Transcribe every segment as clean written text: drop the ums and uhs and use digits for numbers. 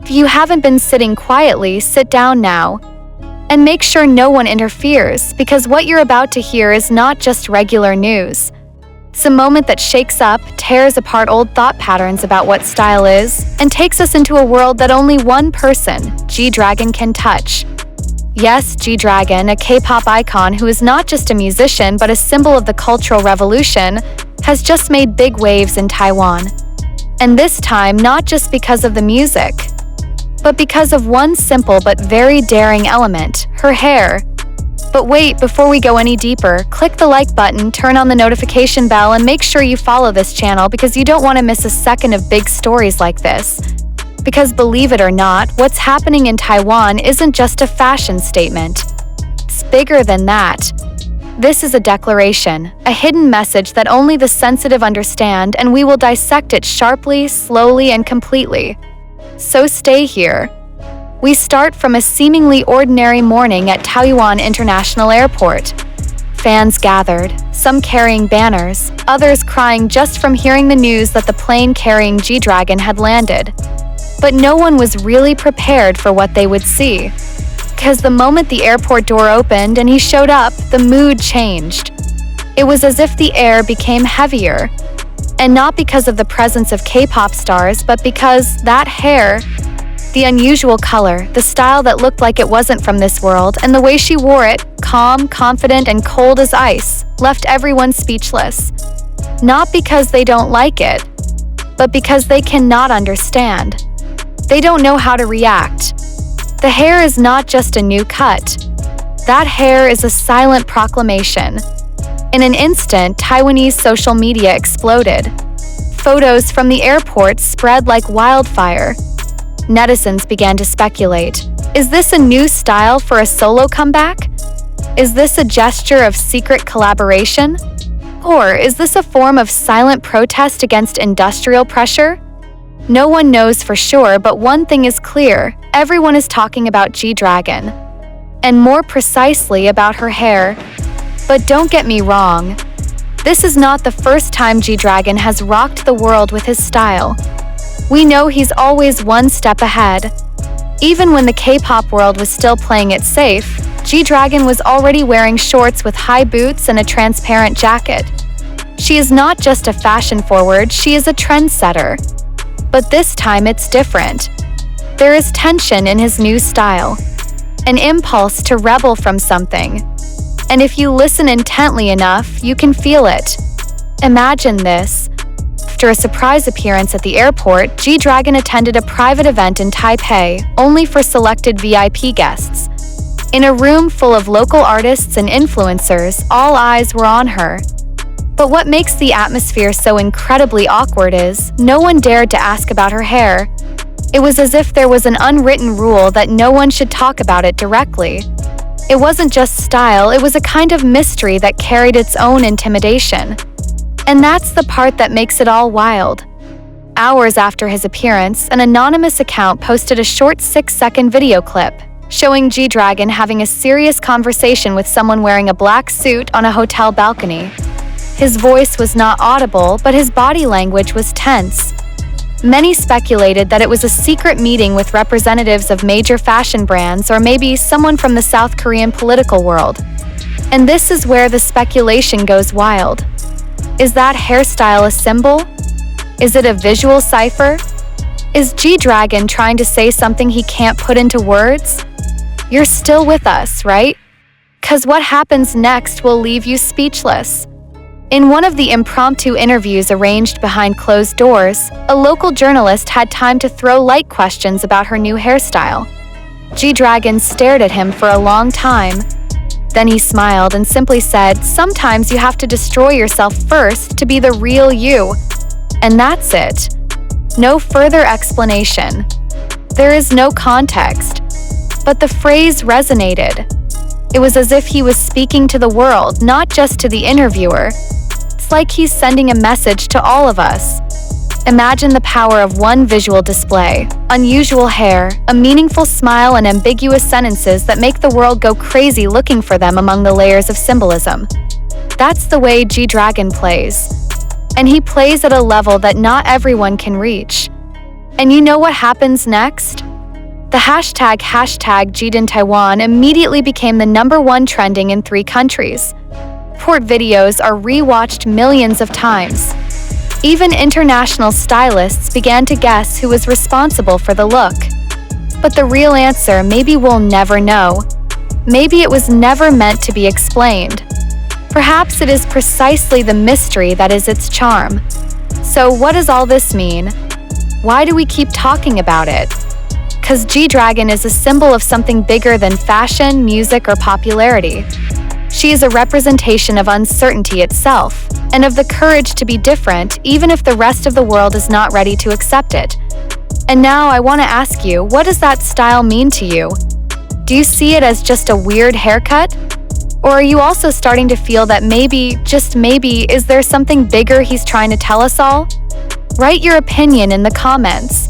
If you haven't been sitting quietly, sit down now. And make sure no one interferes, because what you're about to hear is not just regular news. It's a moment that shakes up, tears apart old thought patterns about what style is, and takes us into a world that only one person, G-Dragon, can touch. Yes, G-Dragon, a K-pop icon who is not just a musician but a symbol of the Cultural Revolution, has just made big waves in Taiwan. And this time, not just because of the music, but because of one simple but very daring element, her hair. But wait, before we go any deeper, click the like button, turn on the notification bell, and make sure you follow this channel because you don't want to miss a second of big stories like this. Because believe it or not, what's happening in Taiwan isn't just a fashion statement. It's bigger than that. This is a declaration, a hidden message that only the sensitive understand, and we will dissect it sharply, slowly, and completely. So stay here. We start from a seemingly ordinary morning at Taiwan International Airport. Fans gathered, some carrying banners, others crying just from hearing the news that the plane carrying G-Dragon had landed. But no one was really prepared for what they would see. Because the moment the airport door opened and he showed up, the mood changed. It was as if the air became heavier. And not because of the presence of K-pop stars, but because that hair, the unusual color, the style that looked like it wasn't from this world, and the way she wore it, calm, confident, and cold as ice, left everyone speechless. Not because they don't like it, but because they cannot understand. They don't know how to react. The hair is not just a new cut. That hair is a silent proclamation. In an instant, Taiwanese social media exploded. Photos from the airport spread like wildfire. Netizens began to speculate. Is this a new style for a solo comeback? Is this a gesture of secret collaboration? Or is this a form of silent protest against industrial pressure? No one knows for sure, but one thing is clear. Everyone is talking about G-Dragon. And more precisely about her hair. But don't get me wrong. This is not the first time G-Dragon has rocked the world with his style. We know he's always one step ahead. Even when the K-pop world was still playing it safe, G-Dragon was already wearing shorts with high boots and a transparent jacket. She is not just a fashion forward, she is a trendsetter. But this time it's different. There is tension in his new style. An impulse to rebel from something. And if you listen intently enough, you can feel it. Imagine this. After a surprise appearance at the airport, G-Dragon attended a private event in Taipei, only for selected VIP guests. In a room full of local artists and influencers, all eyes were on her. But what makes the atmosphere so incredibly awkward is, no one dared to ask about her hair. It was as if there was an unwritten rule that no one should talk about it directly. It wasn't just style, it was a kind of mystery that carried its own intimidation. And that's the part that makes it all wild. Hours after his appearance, an anonymous account posted a short 6-second video clip showing G-Dragon having a serious conversation with someone wearing a black suit on a hotel balcony. His voice was not audible, but his body language was tense. Many speculated that it was a secret meeting with representatives of major fashion brands or maybe someone from the South Korean political world. And this is where the speculation goes wild. Is that hairstyle a symbol? Is it a visual cipher? Is G-Dragon trying to say something he can't put into words? You're still with us, right? 'Cause what happens next will leave you speechless. In one of the impromptu interviews arranged behind closed doors, a local journalist had time to throw light questions about her new hairstyle. G-Dragon stared at him for a long time. Then he smiled and simply said, "Sometimes you have to destroy yourself first to be the real you." And that's it. No further explanation. There is no context. But the phrase resonated. It was as if he was speaking to the world, not just to the interviewer. It's like he's sending a message to all of us. Imagine the power of one visual display, unusual hair, a meaningful smile, and ambiguous sentences that make the world go crazy looking for them among the layers of symbolism. That's the way G-Dragon plays. And he plays at a level that not everyone can reach. And you know what happens next? The hashtag G-Dragon Taiwan immediately became the #1 trending in 3 countries. Port videos are rewatched millions of times. Even international stylists began to guess who was responsible for the look. But the real answer maybe we'll never know. Maybe it was never meant to be explained. Perhaps it is precisely the mystery that is its charm. So what does all this mean? Why do we keep talking about it? 'Cause G-Dragon is a symbol of something bigger than fashion, music, or popularity. She is a representation of uncertainty itself, and of the courage to be different even if the rest of the world is not ready to accept it. And now I want to ask you, what does that style mean to you? Do you see it as just a weird haircut? Or are you also starting to feel that maybe, just maybe, is there something bigger he's trying to tell us all? Write your opinion in the comments.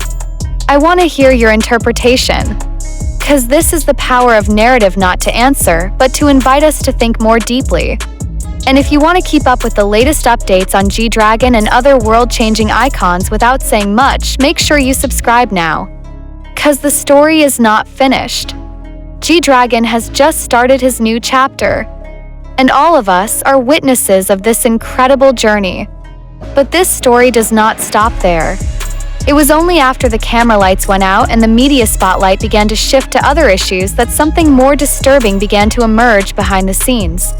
I want to hear your interpretation. 'Cause this is the power of narrative, not to answer, but to invite us to think more deeply. And if you want to keep up with the latest updates on G-Dragon and other world-changing icons without saying much, make sure you subscribe now. 'Cause the story is not finished. G-Dragon has just started his new chapter. And all of us are witnesses of this incredible journey. But this story does not stop there. It was only after the camera lights went out and the media spotlight began to shift to other issues that something more disturbing began to emerge behind the scenes.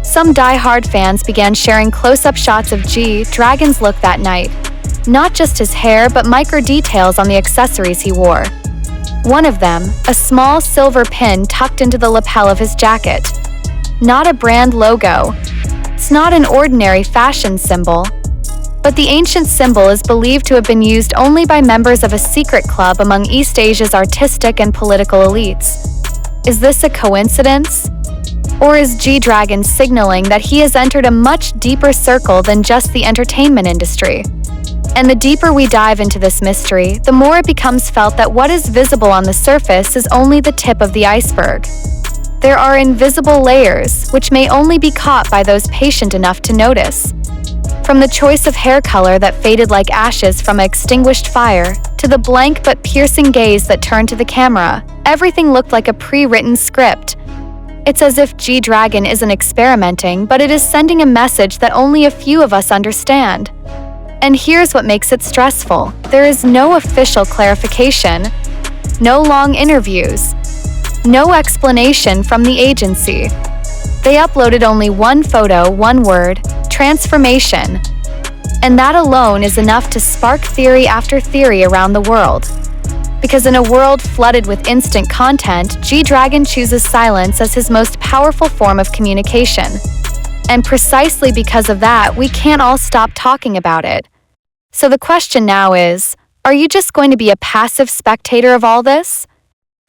Some die-hard fans began sharing close-up shots of G-Dragon's look that night. Not just his hair, but micro details on the accessories he wore. One of them, a small silver pin tucked into the lapel of his jacket. Not a brand logo. It's not an ordinary fashion symbol. But the ancient symbol is believed to have been used only by members of a secret club among East Asia's artistic and political elites. Is this a coincidence? Or is G-Dragon signaling that he has entered a much deeper circle than just the entertainment industry? And the deeper we dive into this mystery, the more it becomes felt that what is visible on the surface is only the tip of the iceberg. There are invisible layers, which may only be caught by those patient enough to notice. From the choice of hair color that faded like ashes from an extinguished fire, to the blank but piercing gaze that turned to the camera, everything looked like a pre-written script. It's as if G-Dragon isn't experimenting, but it is sending a message that only a few of us understand. And here's what makes it stressful. There is no official clarification, no long interviews, no explanation from the agency. They uploaded only one photo, one word: transformation. And that alone is enough to spark theory after theory around the world. Because in a world flooded with instant content, G-Dragon chooses silence as his most powerful form of communication. And precisely because of that, we can't all stop talking about it. So the question now is, are you just going to be a passive spectator of all this?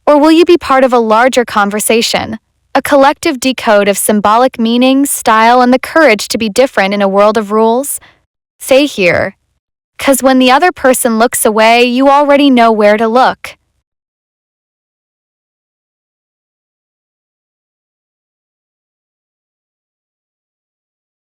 Or will you be part of a larger conversation? A collective decode of symbolic meaning, style, and the courage to be different in a world of rules? Stay here. 'Cause when the other person looks away, you already know where to look.